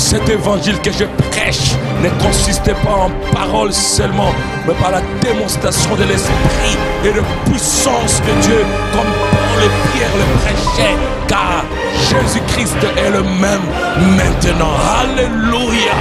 cet évangile que je prêche ne consistait pas en paroles seulement, mais par la démonstration de l'Esprit et de puissance de Dieu, comme Paul et Pierre le prêchaient, car Jésus-Christ est le même maintenant. Alléluia.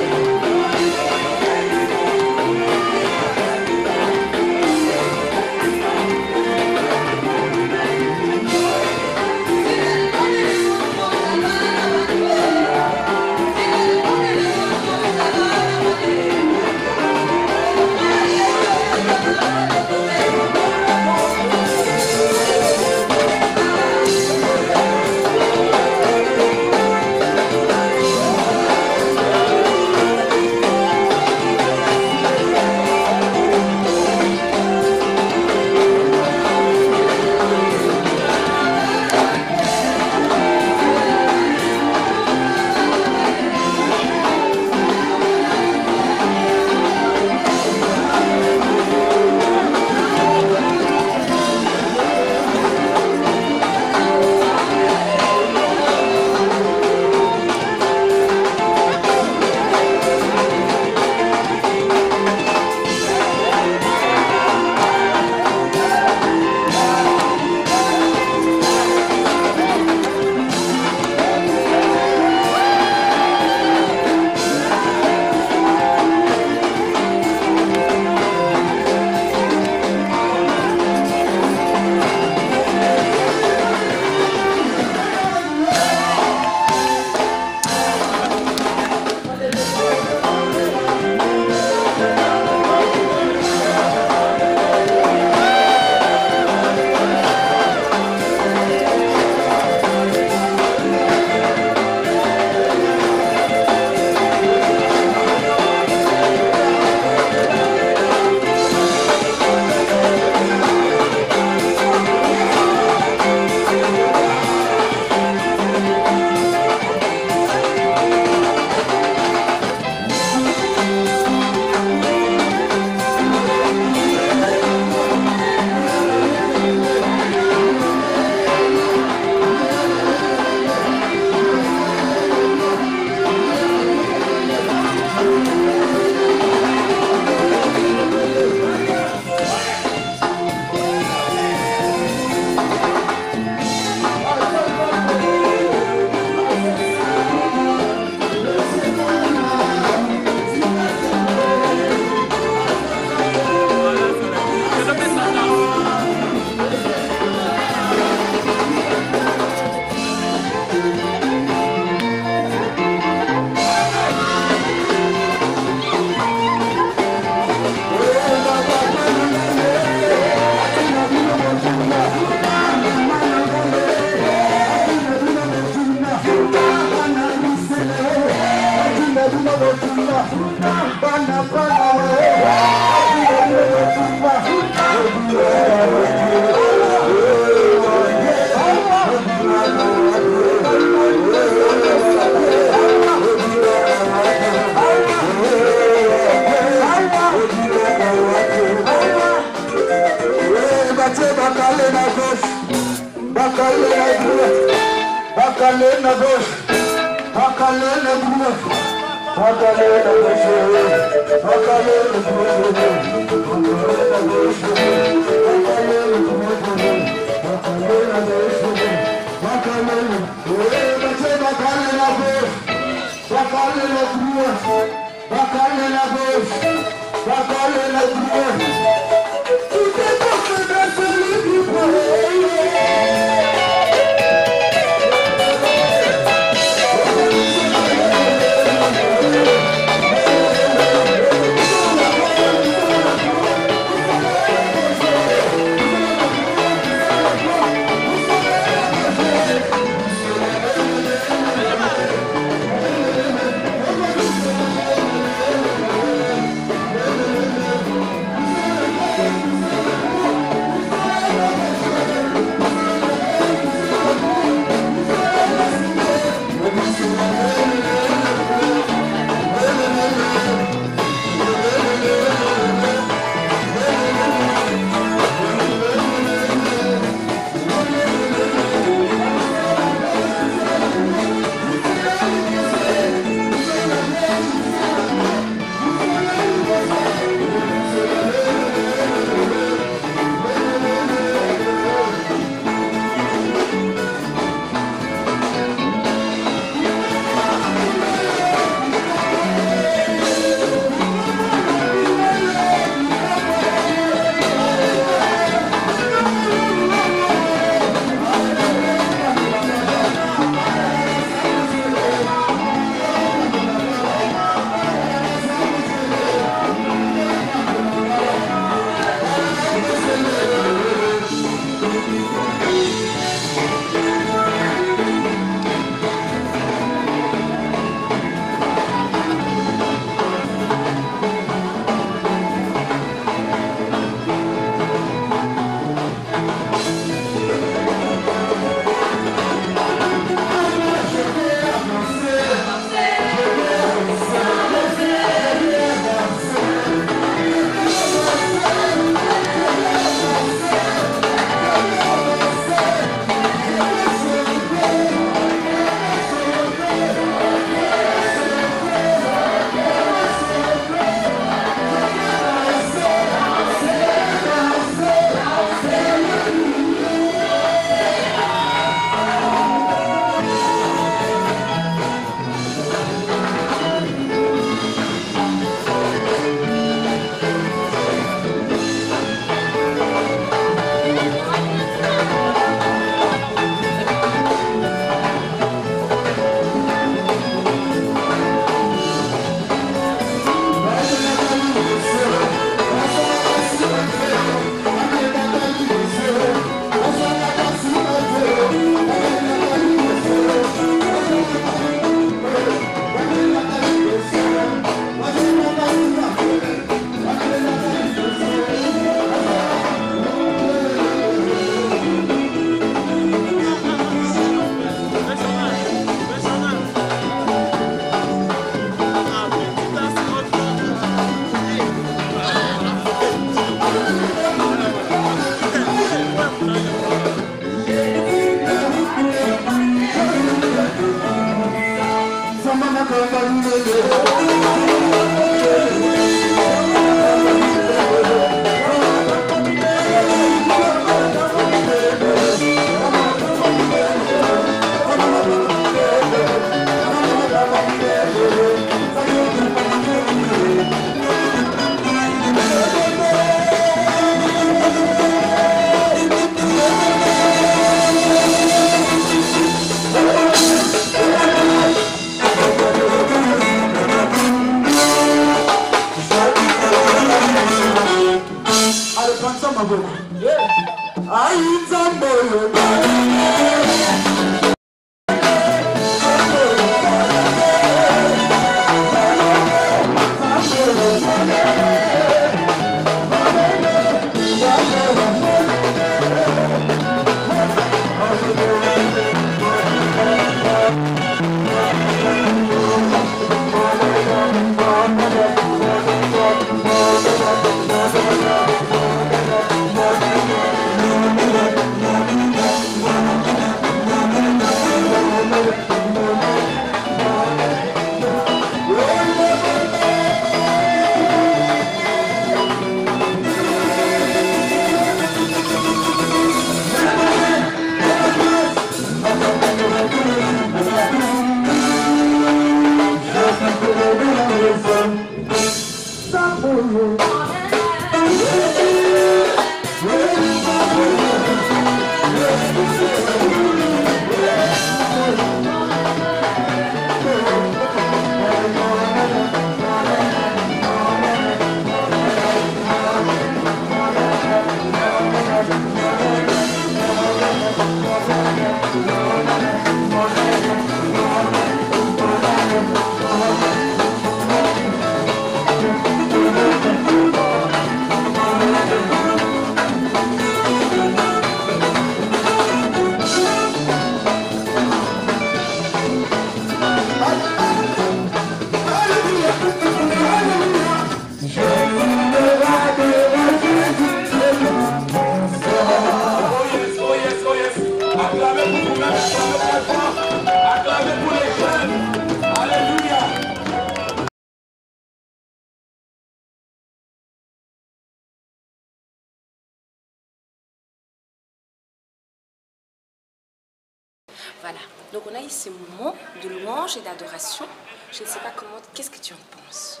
Voilà. Donc on a eu ces moments de louange et d'adoration. Je ne sais pas comment, qu'est-ce que tu en penses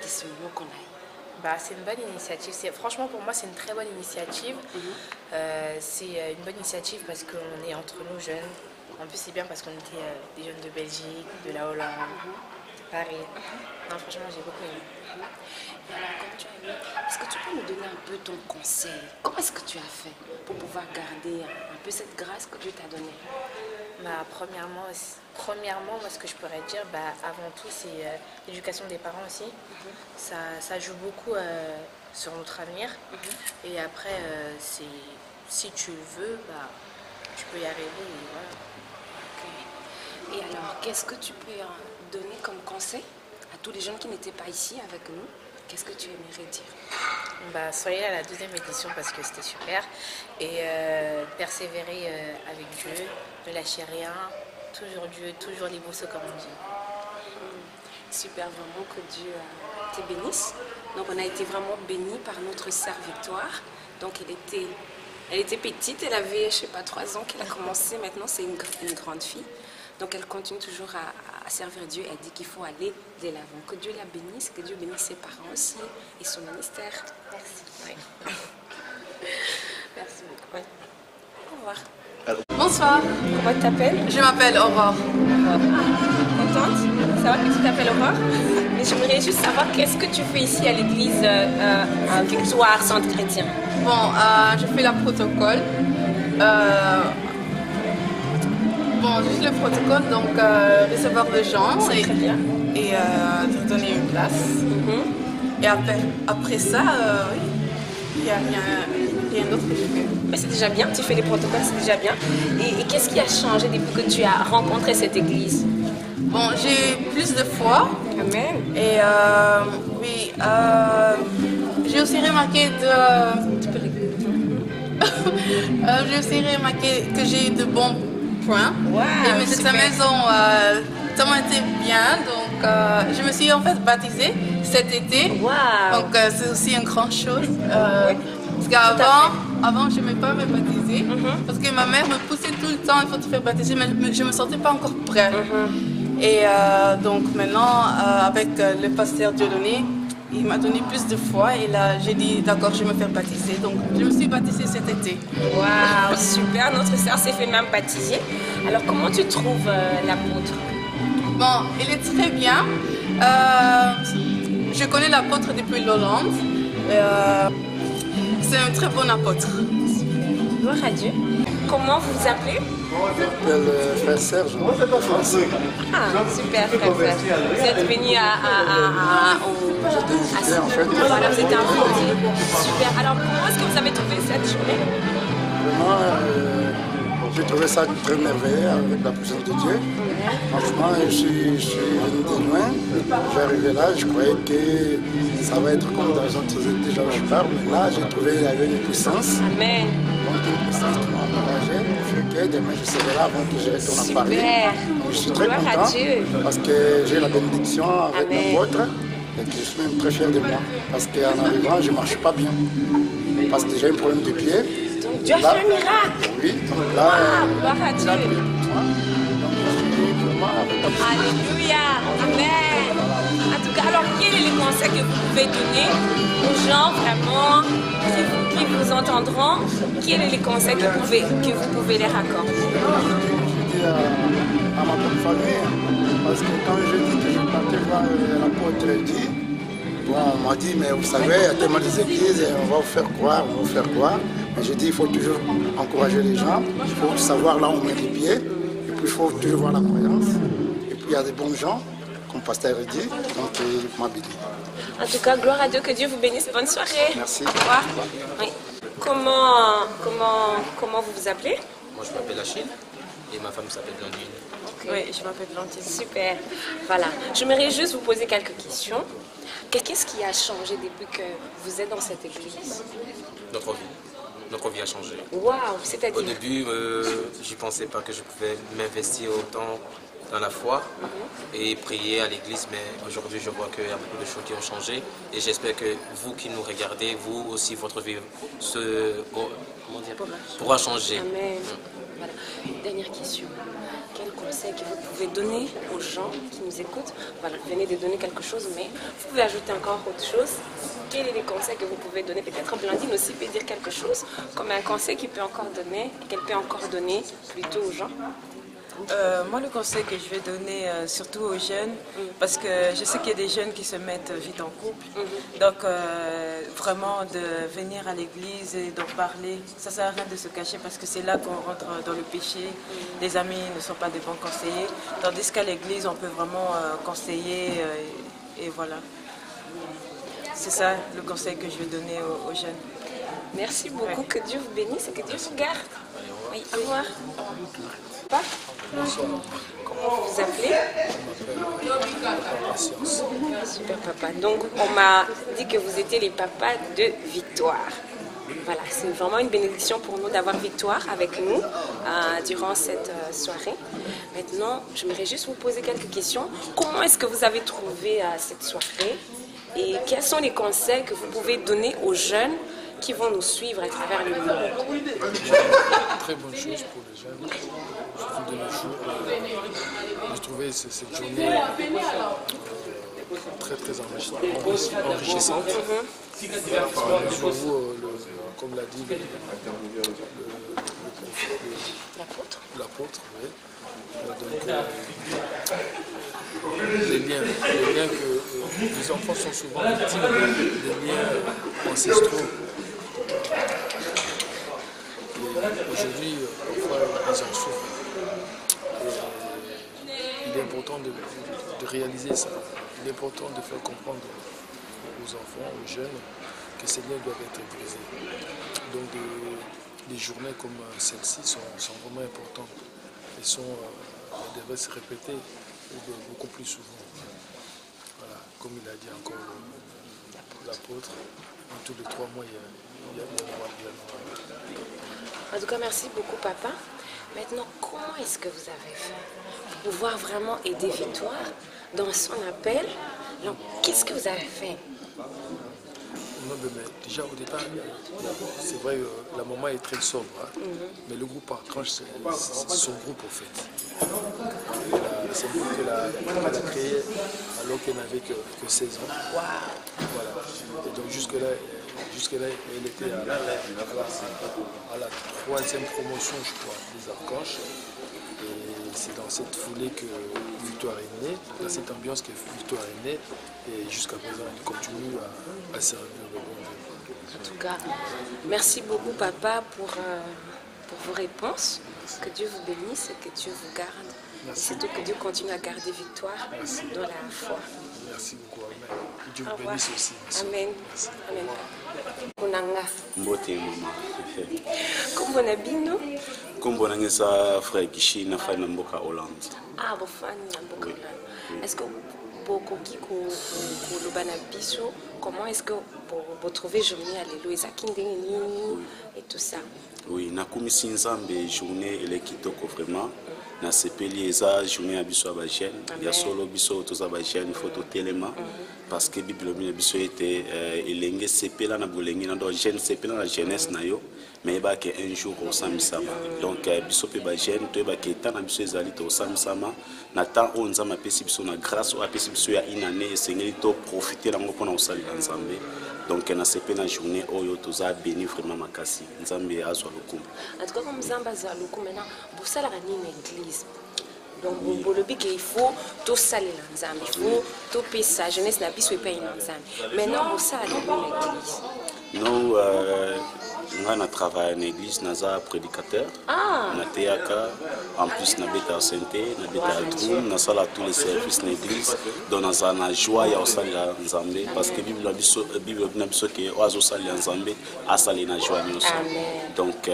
de ces moments qu'on a eu? Bah, c'est une bonne initiative. Franchement, pour moi, c'est une très bonne initiative. C'est une bonne initiative parce qu'on est entre nous jeunes. En plus, c'est bien parce qu'on était des jeunes de Belgique, de la Hollande, de Paris. Non, franchement, j'ai beaucoup aimé. Et alors, comme tu as vu, est-ce que tu peux nous donner un peu ton conseil? Comment est-ce que tu as fait pour pouvoir garder un peu cette grâce que Dieu t'a donnée? Bah, premièrement, moi, ce que je pourrais dire, bah, avant tout, c'est l'éducation des parents aussi. Ça joue beaucoup sur notre avenir. Et après, si tu le veux, bah, tu peux y arriver. Et voilà. Okay. Et alors, qu'est-ce que tu peux donner comme conseil à tous les jeunes qui n'étaient pas ici avec nous? Qu'est-ce que tu aimerais dire? Bah, soyez à la 2e édition parce que c'était super. Et persévérer avec Dieu, ne lâchez rien. Toujours Dieu, toujours les bosses comme on dit. Super, vraiment que Dieu te bénisse. Donc on a été vraiment bénis par notre sœur Victoire. Donc elle était petite, elle avait, je sais pas, 3 ans qu'elle a commencé. Maintenant c'est une grande fille. Donc elle continue toujours à servir Dieu. Elle dit qu'il faut aller de l'avant. Que Dieu la bénisse, que Dieu bénisse ses parents aussi et son ministère. Merci. Oui. Merci beaucoup. Oui. Au revoir. Bonsoir, Comment tu t'appelles? je m'appelle Aurore. Contente? Ça va que tu t'appelles Aurore? Mais j'aimerais juste savoir qu'est-ce que tu fais ici à l'église Victoire Centre Chrétien? Bon, je fais la protocole. Juste le protocole, donc recevoir les gens C'est très bien. et leur donner une place. Et après ça, oui, il n'y a rien d'autre que je fais. Mais c'est déjà bien, tu fais les protocoles, c'est déjà bien. Et qu'est-ce qui a changé depuis que tu as rencontré cette église? Bon, j'ai plus de foi. Amen. Et oui, j'ai aussi remarqué j'ai aussi remarqué que j'ai de bons points. Wow, et mes examens ont été bien. Donc, je me suis en fait baptisée cet été. Wow. Donc, c'est aussi une grande chose. Parce qu'avant, je n'aimais pas me baptiser. Parce que ma mère me poussait tout le temps, il faut te faire baptiser, mais je ne me sentais pas encore prête. Et donc maintenant, avec le pasteur Dieudonné, il m'a donné plus de foi et là j'ai dit d'accord, je vais me faire baptiser. Donc je me suis baptisée cet été. Waouh, super, notre sœur s'est fait même baptiser. Alors comment tu trouves l'apôtre? Bon, il est très bien. Je connais l'apôtre depuis l'Hollande. C'est un très bon apôtre. Gloire à Dieu. Comment vous vous appelez? Je m'appelle Frère Serge. Ah, super, frère. Vous êtes venu J'étais invité en fait. Voilà, vous êtes invité. Super. Alors, comment est-ce que vous avez trouvé cette journée? Vraiment, j'ai trouvé ça très merveilleux avec la présence de Dieu. Franchement, je suis venu de loin. Je suis arrivé là, je croyais que ça va être comme dans les autres églises où je parle. Mais là, j'ai trouvé qu'il y avait une puissance. Amen. Donc, une puissance qui m'a encouragé. Je fais que demain, je serai là avant que je retourne à Paris. Super. Je suis très Gloire à content Dieu. parce que j'ai la bénédiction avec Amen. l'apôtre et que je suis même très fier de moi. Parce qu'en arrivant, je ne marche pas bien. Parce que j'ai un problème de pied. Donc, Dieu a fait un miracle. Oui, donc là, Gloire à il a Dieu. prié pour moi. Donc, je suis vraiment avec la puissance. Alléluia. Amen. En tout cas, alors, quel est le conseil que vous pouvez donner aux gens vraiment qui vous entendront? Quel est le conseil que vous pouvez leur accorder? Je dis à ma propre famille, parce que quand je dis que je partais voir l'apôtre dit, bon, on m'a dit, mais vous savez, il y a tellement des églises, on va vous faire croire, on va vous faire croire. Mais je dis, il faut toujours encourager les gens, il faut savoir là où on met les pieds, et puis il faut toujours voir la croyance. Et puis il y a des bons gens, comme pasteur dit, donc il m'a béni. En tout cas, gloire à Dieu, que Dieu vous bénisse. Bonne soirée. Merci. Au revoir. Oui. Comment vous vous appelez? Moi, je m'appelle Achille et ma femme s'appelle Blandine. Oui, je m'appelle Blandine. Super. Voilà. J'aimerais juste vous poser quelques questions. Qu'est-ce qui a changé depuis que vous êtes dans cette église? Notre vie. Notre vie a changé. Waouh, c'est-à-dire? Au début, je ne pensais pas que je pouvais m'investir autant dans la foi et prier à l'église, mais aujourd'hui, je vois qu'il y a beaucoup de choses qui ont changé et j'espère que vous qui nous regardez, vous aussi, votre vie pourra changer. Amen. Voilà. Dernière question. Quel conseil que vous pouvez donner aux gens qui nous écoutent? Voilà, vous venez de donner quelque chose, mais vous pouvez ajouter encore autre chose. Quels sont les conseils que vous pouvez donner? Peut-être Blandine aussi peut dire quelque chose, comme un conseil qu'elle peut encore donner plutôt aux gens. Moi, le conseil que je vais donner surtout aux jeunes, parce que je sais qu'il y a des jeunes qui se mettent vite en couple, donc vraiment de venir à l'église et d'en parler, ça ne sert à rien de se cacher parce que c'est là qu'on rentre dans le péché. Les amis ne sont pas des bons conseillers, tandis qu'à l'église, on peut vraiment conseiller et voilà. C'est ça le conseil que je vais donner aux jeunes. Merci beaucoup, que Dieu vous bénisse et que Dieu vous garde. Oui, au revoir. Papa, comment vous vous appelez? Super papa. Donc on m'a dit que vous étiez les papas de Victoire. Voilà, c'est vraiment une bénédiction pour nous d'avoir Victoire avec nous durant cette soirée. Maintenant, j'aimerais juste vous poser quelques questions. Comment est-ce que vous avez trouvé cette soirée? Et quels sont les conseils que vous pouvez donner aux jeunes qui vont nous suivre à travers le monde? Très bonne chose pour les jeunes, surtout de nos jours. J'ai trouvé cette journée très enrichissante. Pour vous, comme l'a dit l'apôtre, oui. Les liens que les enfants sont souvent victimes des liens ancestraux. Aujourd'hui, parfois, ils en souffrent. Il est important de réaliser ça. Il est important de faire comprendre aux enfants, aux jeunes, que ces liens doivent être brisés. Donc, des journées comme celle-ci sont vraiment importantes. Elles devraient se répéter beaucoup plus souvent. Voilà. Comme il a dit encore l'apôtre, tous les 3 mois, il y a En tout cas, merci beaucoup, papa. Maintenant, comment est-ce que vous avez fait pour pouvoir vraiment aider Victoire dans son appel? Donc, qu'est-ce que vous avez fait? Non, mais déjà au départ, c'est vrai, la maman est très sobre, hein, mais le groupe Archange, c'est son groupe au fait. C'est un groupe qu'elle a créé alors qu'elle n'avait que 16 ans. Wow. Voilà. Et donc jusque-là, elle était à la 3e promotion, je crois, des Archanges. Et c'est dans cette foulée que Victoire est née, dans cette ambiance que Victoire est née. Et jusqu'à présent, elle continue à servir le bon Dieu. En tout cas, merci beaucoup, papa, pour vos réponses. Que Dieu vous bénisse et que Dieu vous garde. Et surtout que Dieu continue à garder Victoire dans la foi. Merci beaucoup. Amen. Que Dieu vous bénisse aussi. Amen. Merci. Amen. Kunanga. Mbote mama. Kombo na bino? Kombo na ngesa frère Kishi na fa na mboka Hollande. Ah, bo fani na mboka Hollande. Est-ce que bokoki koloba na biso comment est-ce que vous trouvez journée alléluia ezaki ndenge nini et tout ça? Oui, nakumisi nzambe journée ele kitoko vraiment. Na sepeli eza journée ya biso ba jeune. Ya solo biso toza ba jeune faut totelema parce que Bible na biso était elenge sepela na bolengi na donc jeune sepela na jeunesse na yo mais ba que un jour au samisama. Donc biso pe ba jeune to ba que tant na biso ezali to samisama na temps on nzama pesi biso na grâce o apesi biso ya une année esengeli to profiter lango pona osali nzambe. Donc na sepe na journée oyo toza béni vraiment makasi nzambe azwa lokumu. En tout cas comme nzambe azwa lokumu maintenant pour ça la nini église. Donc bolobi qu'il faut tout saler la nzambe, il faut tout payer sa jeunesse na biso epai na nzambe. Maintenant pour ça la nini église. Non nga na travaille en église naza prédicateur. Na théâtre en plus na beta santé na beta drum na sala tous les services na église donc naza na joie ya osali la nzambe parce que bible na biso ke oazo sali la nzambe asali na joie nyonso. Donc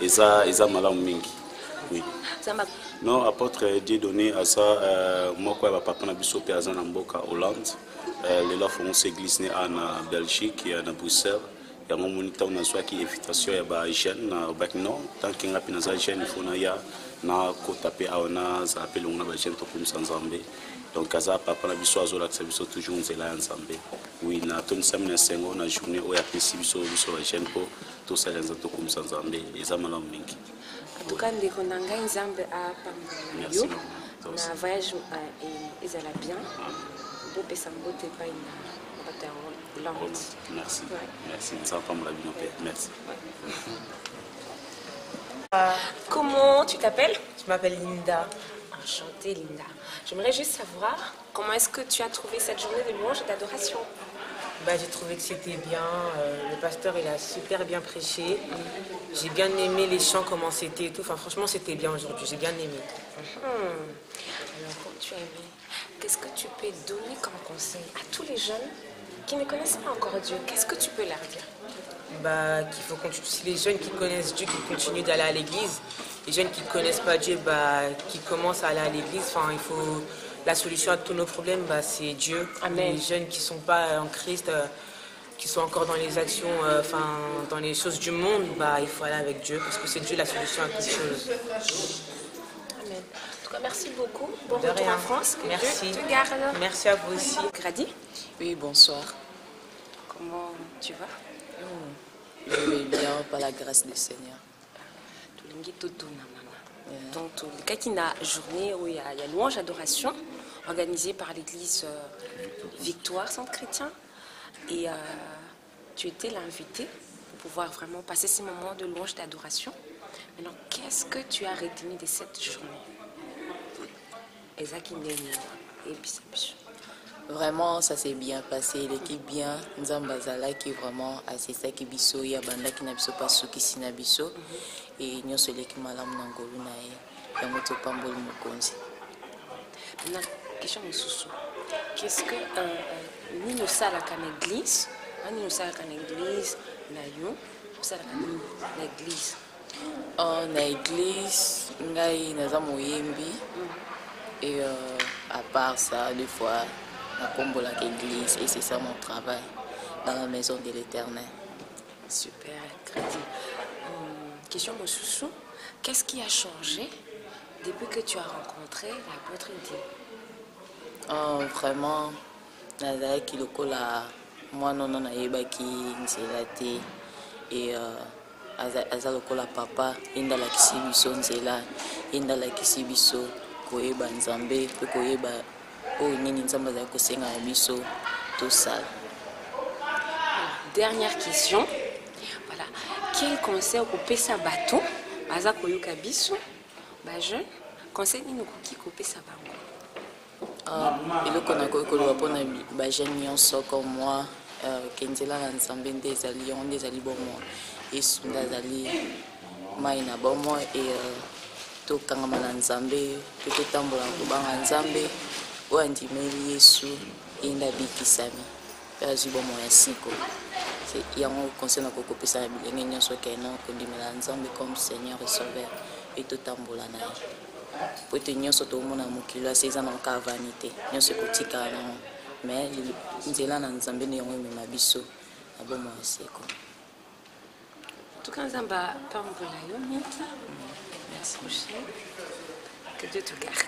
eza malamu mingi. Oui. Non, apôtre Dieu donné à ça moi quoi papa na biso pe azana mboka Hollande les là font église en Belgique et en Bruxelles. Il y a un moniteur qui invitation ya ba jeune na bakino tant que ngapi na za jeune il faut na ya na ko taper aona za appel on na ba jeune to comme nzambe donc aza papa na biso azola que biso toujours nzela nzambe oui na ton samina sengo na journée o ya pesi biso ba jeune po to sala nzambe to comme nzambe eza malamu mingi. En tout cas, ndeko na ngai nzambe apambola yo na voyage ezala bien. Bopesa mbote epai na bato ya Hollande. Merci. Merci. Ça va pas me la bien, merci. Comment tu t'appelles? Je m'appelle Linda. Enchantée, Linda. J'aimerais juste savoir comment est-ce que tu as trouvé cette journée de louange et d'adoration? J'ai trouvé que c'était bien. Le pasteur, il a super bien prêché. J'ai bien aimé les chants, comment c'était et tout. Enfin, franchement, c'était bien aujourd'hui. J'ai bien aimé. Alors, quand tu as aimé, qu'est-ce que tu peux donner comme conseil à tous les jeunes qui ne connaissent pas encore Dieu? Qu'est-ce que tu peux leur dire? Qu'il faut continuer. Si les jeunes qui connaissent Dieu, qui continuent d'aller à l'église. Les jeunes qui ne connaissent pas Dieu, qui commencent à aller à l'église. Enfin, il faut... La solution à tous nos problèmes, c'est Dieu. Amen. Les jeunes qui ne sont pas en Christ, qui sont encore dans les actions, dans les choses du monde, il faut aller avec Dieu, parce que c'est Dieu la solution à toutes choses. Amen. En tout cas, merci beaucoup. Bon De retour rien. en France. Que Merci. Dieu te garde. Merci à vous aussi. Grady, Oui, bonsoir. comment tu vas? Je vais bien par la grâce du Seigneur. Donc, le cas qui a une journée où il y a louange adoration organisée par l'église Victoire Centre Chrétien. Et tu étais l'invité pour pouvoir vraiment passer ces moments de louange d'adoration. Maintenant, qu'est-ce que tu as retenu de cette journée? Vraiment, ça s'est bien passé. L'équipe bien. Nzambazala qui vraiment assisté qui biso ya banda qui n'a biso pas sous qui sina biso et nous sommes l'équipe malam nangolu nae. Ya moto pambol mokonzi. Maintenant, question de Soussou. Qu'est-ce que ni nous ça la église, ni nous ça la église, na yo, ça la l'église. Na église, ngai naza moyembi et à part ça, des fois, na kombola l'église et c'est ça mon travail dans la maison de l'Éternel. Super, Grady. Question de Soussou. Qu'est-ce qui a changé depuis que tu as rencontré l'apôtre Dieu? Vraiment, nazalaki lokola mwana ono nayebaki nzela te et aza lokola papa ye nde alakisi biso nzela ye nde alakisi biso koyeba nzambe mpe koyeba oyo nini nzambe azali kosenga na biso tosala. Dernière question. Voilà. Quel conseil au pesa bateau baza koyoka biso ba jeune conseil nini okoki kopesa bango? Eloko nakoki koloba mpona bajeune nyonso comme moi ke nzela na nzambe nde ezali yango nde ezali bomoi yesu nde azali mai na bomoi e tokangama na nzambe mpe totambola kobanga nzambe oyo andimeli yesu ye nde abikisami mpe azwi bomoi ya siko yango conseil nakoki kopesa na bilenge nyonso keno kondimela nzambe comme seigneur et sauveur e totambola na ye po ete nyonso tomona mokili asi eza na ka vanité nyonso ekotikala nango mais nzela na nzambe nde yango emema biso na bomoi ya seko. Nzambe apambola yo mingi. Merci beaucoup. Que Dieu te garde.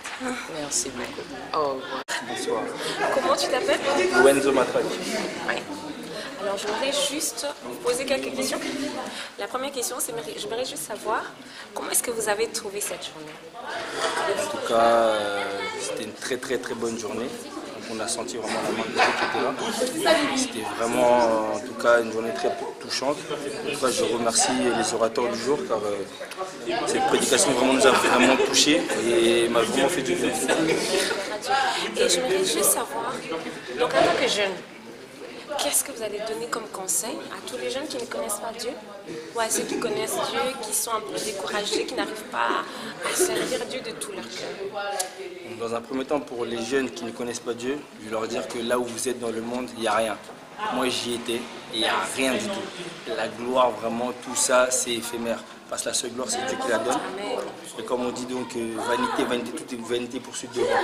Merci beaucoup. Au revoir. Bonsoir. Comment tu t'appelles? Wenzo Matraki. Oui. Alors, j'aimerais juste vous poser quelques questions. La première question, c'est j'aimerais juste savoir comment est-ce que vous avez trouvé cette journée? En tout cas, c'était une très très très bonne journée. On a senti vraiment la main de Dieu qui était là. C'était vraiment, en tout cas, une journée très touchante. En tout cas, je remercie les orateurs du jour car cette prédication vraiment nous a vraiment touchés et m'a vraiment fait du bien. Et je voudrais juste savoir, donc en tant que jeune, qu'est-ce que vous allez donner comme conseil à tous les jeunes qui ne connaissent pas Dieu ou à ceux qui connaissent Dieu, qui sont un peu découragés, qui n'arrivent pas à servir Dieu de tout leur cœur? Dans un premier temps, pour les jeunes qui ne connaissent pas Dieu, je vais leur dire que là où vous êtes dans le monde, il n'y a rien. Moi, j'y étais et il n'y a rien du tout. La gloire, vraiment, tout ça, c'est éphémère. Parce que la seule gloire, c'est Dieu qui la donne. Et comme on dit donc, vanité, vanité, toute est vanité poursuite de roi.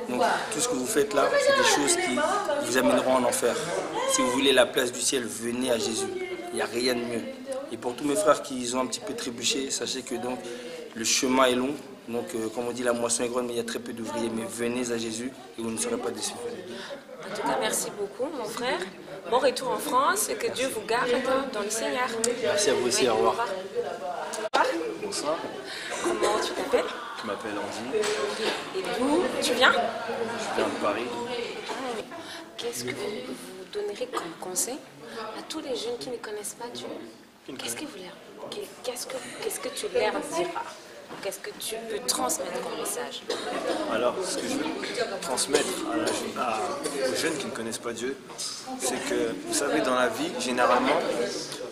Donc, tout ce que vous faites là, c'est des choses qui vous amèneront en enfer. Si vous voulez la place du ciel, venez à Jésus. Il n'y a rien de mieux. Et pour tous mes frères qui ont un petit peu trébuché, sachez que donc, le chemin est long. Donc, comme on dit, la moisson est grande, mais il y a très peu d'ouvriers. Mais venez à Jésus et vous ne serez pas déçus. En tout cas, merci beaucoup, mon frère. Bon retour en France et que Dieu vous garde dans le Seigneur. Merci à vous aussi, au revoir. Bonsoir. Comment tu t'appelles? Je m'appelle Andy. Et d'où tu viens? Je viens de Paris. Qu'est-ce que vous donnerez comme conseil à tous les jeunes qui ne connaissent pas Dieu? Qu'est-ce que tu leur diras? Qu'est-ce que tu peux transmettre comme message? Alors, ce que je veux transmettre aux jeunes qui ne connaissent pas Dieu, c'est que, vous savez, dans la vie, généralement,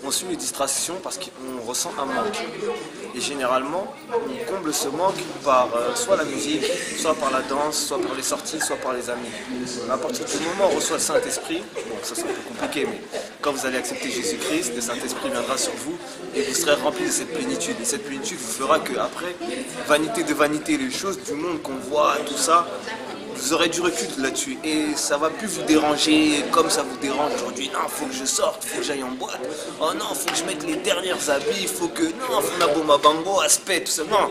on suit les distractions parce qu'on ressent un manque. Et généralement, on comble ce manque par soit la musique, soit par la danse, soit par les sorties, soit par les amis. À partir du moment où on reçoit le Saint-Esprit, bon, ça c'est un peu compliqué, mais quand vous allez accepter Jésus-Christ, le Saint-Esprit viendra sur vous et vous serez rempli de cette plénitude. Et cette plénitude vous fera qu'après, vanité de vanité, les choses du monde qu'on voit, tout ça, vous aurez du recul là-dessus et ça va plus vous déranger comme ça vous dérange aujourd'hui. Non, faut que je sorte, faut que j'aille en boîte. Oh non, faut que je mette les dernières habits, faut que... Non, faut ma bango, aspect, tout ça. Non,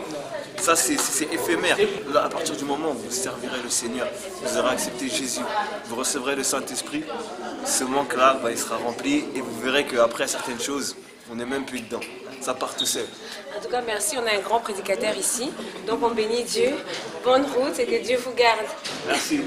ça c'est éphémère. Là, à partir du moment où vous servirez le Seigneur, vous aurez accepté Jésus, vous recevrez le Saint-Esprit, ce manque-là, il sera rempli et vous verrez qu'après certaines choses, on n'est même plus dedans. Ça part tout seul. En tout cas, merci. On a un grand prédicateur ici. Donc, on bénit Dieu. Bonne route et que Dieu vous garde. Merci.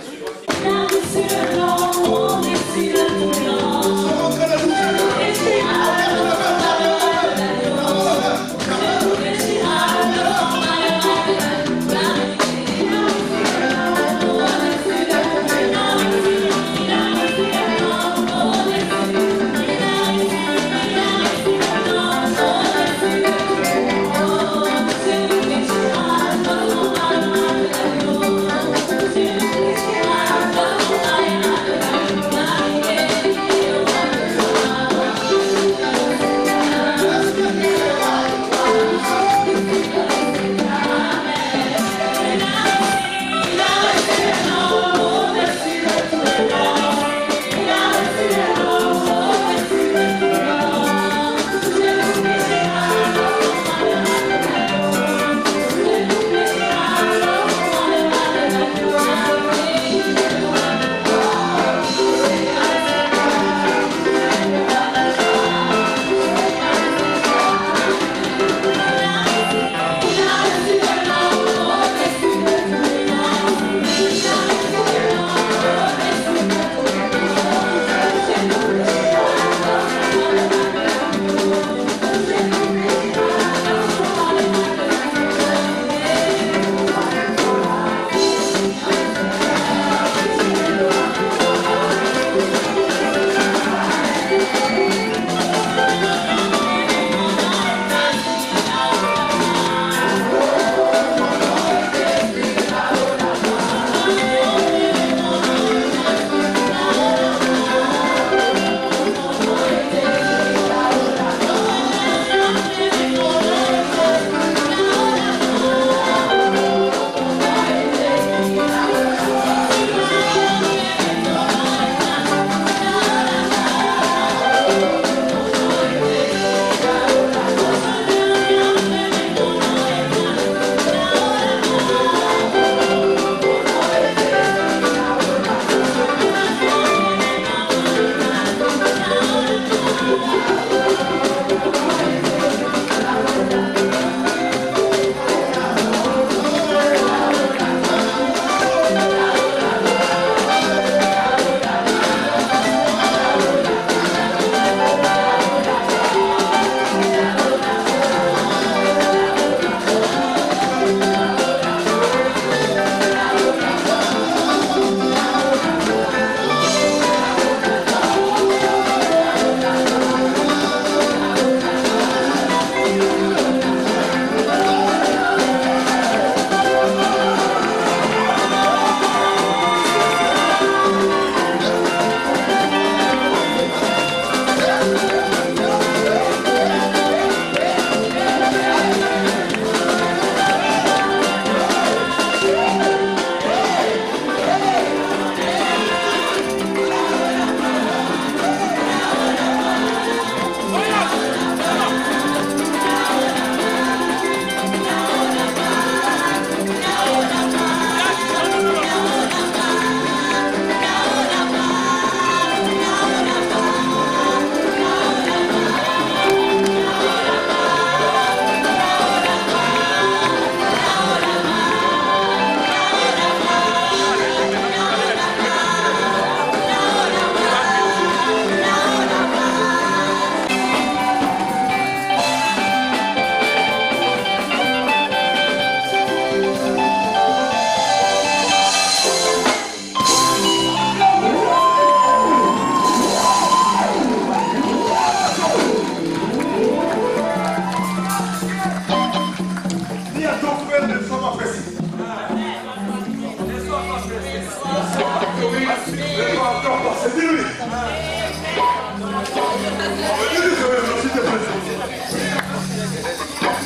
encore passer, dis-lui.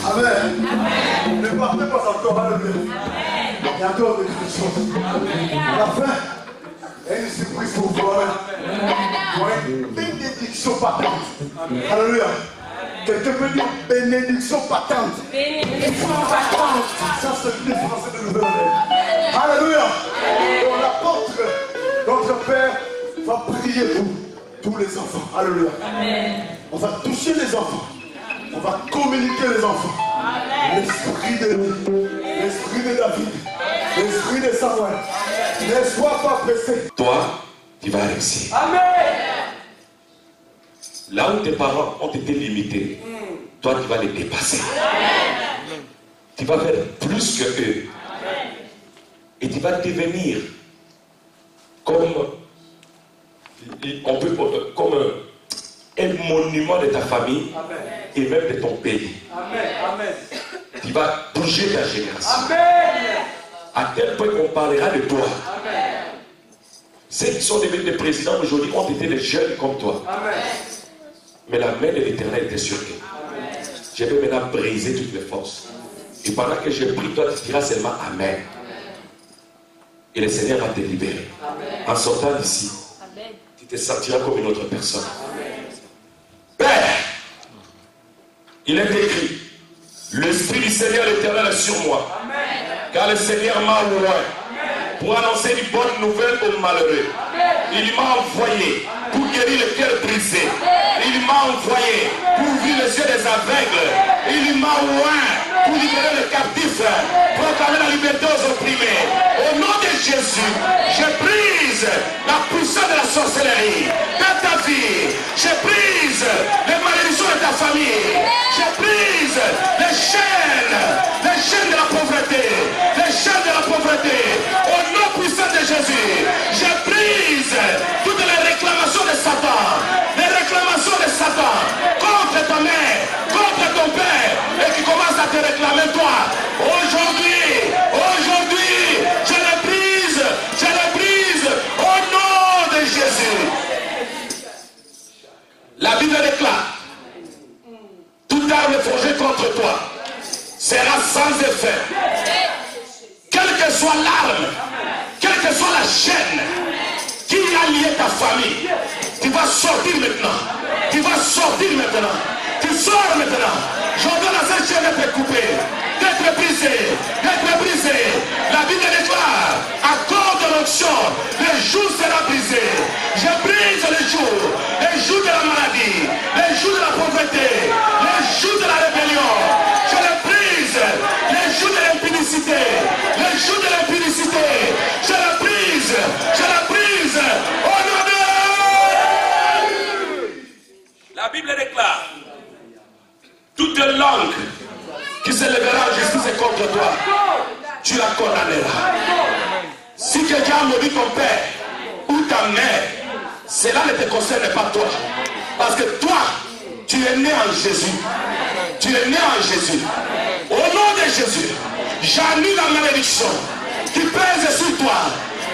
Amen. Ne partez pas encore, alléluia. Il y a encore quelque chose. À la fin, il y a une surprise pour toi. Une bénédiction patente. Alléluia. Quelqu'un peut dire bénédiction patente. Bénédiction patente. Ça, c'est le français de Nouvelle-Orléans. Alléluia. Donc l'apôtre, notre Père, va prier pour tous les enfants. Alléluia. On va toucher les enfants. On va communiquer les enfants. L'esprit de David, l'esprit de Samuel. Ne sois pas pressé. Toi, tu vas réussir. Amen. Là où tes parents ont été limités, toi, tu vas les dépasser. Tu vas faire plus que eux. Et tu vas devenir comme un monument de ta famille et même de ton pays. Tu vas bouger ta génération. À tel point qu'on parlera de toi. Ceux qui sont devenus des présidents aujourd'hui ont été des jeunes comme toi. Mais la main de l'Éternel était sur eux. Je vais maintenant briser toutes les forces. Et pendant que je prie, toi tu diras seulement Amen. Et le Seigneur va te libérer. En sortant d'ici, tu te sentiras comme une autre personne. Père, il est écrit, l'Esprit du Seigneur l'Éternel est sur moi. Car le Seigneur m'a oint pour annoncer une bonne nouvelle aux malheureux. Il m'a envoyé pour guérir le cœur brisé. Il m'a envoyé pour ouvrir les yeux des aveugles. Il m'a oint pour libérer les captifs, proclamer la liberté aux opprimés. Au nom de Jésus, je brise la puissance de la sorcellerie dans ta vie. Je brise les malédictions de ta famille. Je brise les chaînes de la pauvreté. Les chaînes de la pauvreté. Au nom puissant de Jésus, je brise toutes les réclamations de Satan. Les réclamations de Satan contre ta mère, contre ton père, et qui commence à te réclamer toi. Aujourd'hui, je les brise au nom de Jésus. La Bible déclare, toute arme forgée contre toi sera sans effet. Quelle que soit l'arme, quelle que soit la chaîne qui a lié ta famille, tu vas sortir maintenant. Tu vas sortir maintenant. Tu sors maintenant. J'ordonne à cette chaîne d'être coupée, d'être brisée, d'être brisée. La Bible déclare, à cause de l'onction, le jour sera brisé. Je brise les jours de la maladie, les jours de la pauvreté, les jours de la rébellion. Je les brise, les jours de l'impudicité, les jours de l'impudicité. Je les brise, au nom de... La Bible déclare, toute langue qui se lèvera en justice contre toi, tu la condamneras. Si quelqu'un a maudit ton père ou ta mère, cela ne te concerne pas toi. Parce que toi, tu es né en Jésus. Tu es né en Jésus. Au nom de Jésus, j'annule la malédiction qui pèse sur toi.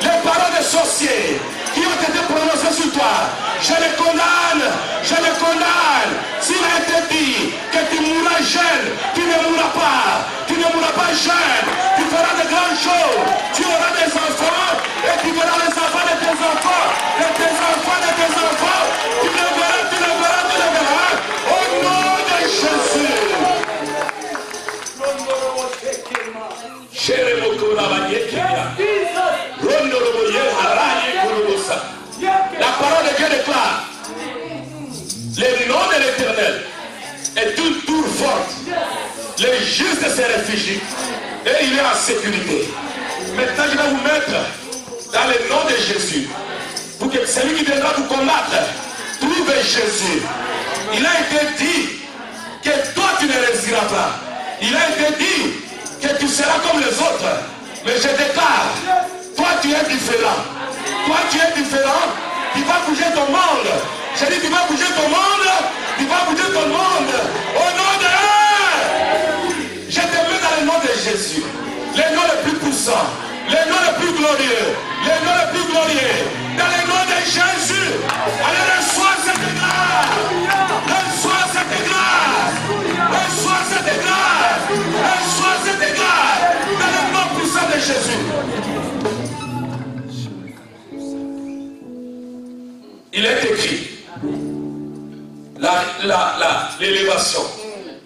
Les paroles des sorciers qui ont été prononcées sur toi, je les condamne, je les condamne. S'il a été dit que tu mourras jeune, tu ne mourras pas. Tu ne mourras pas jeune. Tu feras de grandes choses. Tu auras des enfants et tu verras les enfants de tes enfants, de tes enfants, de tes enfants. Tu le verras, tu le verras, tu le verras. Au nom de Jésus. La parole de Dieu déclare, le nom de l'Éternel est une tour forte. Les justes se réfugient et il est en sécurité. Maintenant, je vais vous mettre dans le nom de Jésus pour que celui qui viendra vous combattre trouve Jésus. Il a été dit que toi tu ne réussiras pas. Il a été dit que tu seras comme les autres. Mais je déclare, toi tu es différent. Toi tu es différent. Tu vas bouger ton monde. J'ai dit tu vas bouger ton monde. Tu vas bouger ton monde. Au nom de... Je te mets dans le nom de Jésus. Le nom le plus puissant. Le nom le plus glorieux. Le nom le plus glorieux. est écrit, l'élévation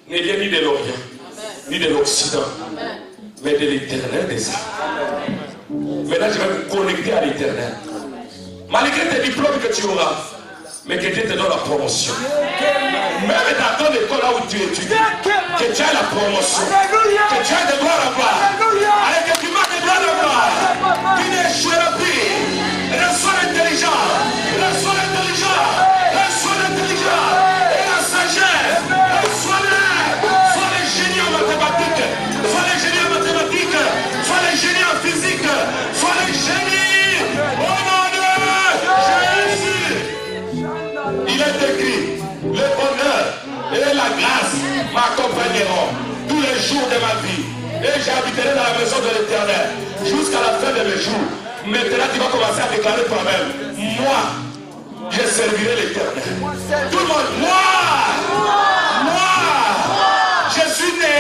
ne vient ni de l'Orient, ni de l'Occident, mais de l'Éternel des armées. Maintenant, je vais me connecter à l'Éternel. Malgré tes diplômes que tu auras, mais que Dieu te donne la promotion. Même dans ton école là où tu étudies, que tu aies la promotion, que tu aies de gloire à gloire, avec que tu marques de gloire à gloire, tu n'échoueras plus. Reçois l'intelligence, reçois l'intelligence, reçois l'intelligence et la sagesse, sois les génies en mathématiques, sois les génies en mathématiques, sois les génies en physique, sois les génies au nom de Jésus. Il est écrit, le bonheur et la grâce m'accompagneront tous les jours de ma vie. Et j'habiterai dans la maison de l'Éternel jusqu'à la fin de mes jours. Maintenant, tu vas commencer à déclarer toi-même, moi, je servirai l'Éternel. Tout le monde, moi, je suis né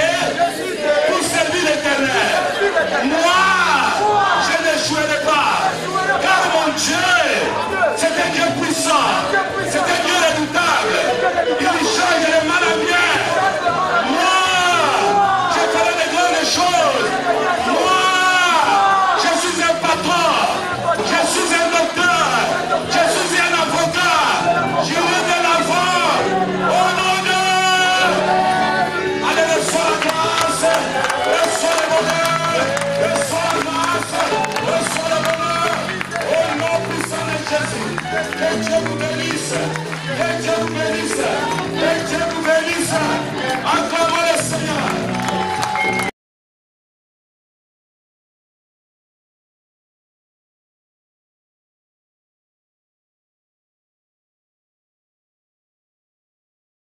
pour servir l'Éternel. Moi,